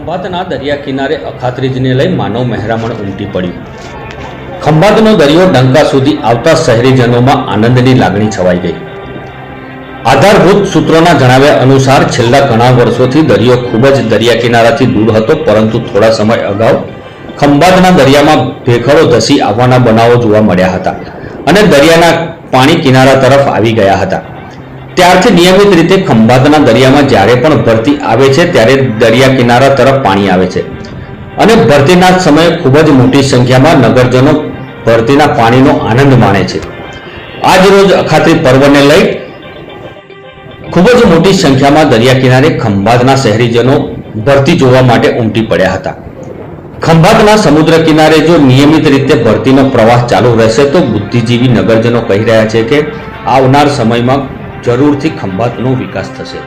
ખંભાતના દરિયા કિનારે અખાત્રીજને લઈ માનવ મહેરામણ ઉમટી પડ્યું। ખંભાતનો દરિયો ડંકા સુધી આવતા શહેરીજનોમાં આનંદની લાગણી છવાઈ ગઈ। આધારભૂત સૂત્રોના જણાવ્યા અનુસાર છેલ્લા ઘણા વર્ષોથી દરિયો ખૂબ જ દરિયા કિનારાથી દૂર હતો, પરંતુ થોડા સમય અગાઉ ખંભાતના દરિયામાં ભેખડો ધસી આવવાના બનાવો જોવા મળ્યા હતા અને દરિયાના પાણી કિનારા તરફ આવી ગયા હતા। ત્યારથી નિયમિત રીતે ખંભાતના દરિયામાં જ્યારે પણ ભરતી આવે છે ત્યારે દરિયા કિનારા તરફ પાણી આવે છે અને ભરતીના સમયે ખૂબ જ મોટી સંખ્યામાં નગરજનો ભરતીના પાણીનો આનંદ માણે છે। આજ રોજ અખાત્રી પર્વને લઈ ખૂબ જ મોટી સંખ્યામાં દરિયા કિનારે ખંભાતના શહેરીજનો ભરતી જોવા માટે ઉમટી પડ્યા હતા। ખંભાતના સમુદ્ર કિનારે જો નિયમિત રીતે ભરતીનો પ્રવાહ ચાલુ રહેશે તો બુદ્ધિજીવી નગરજનો કહી રહ્યા છે કે આવનાર સમયમાં જરૂરથી ખંભાતનો વિકાસ થશે।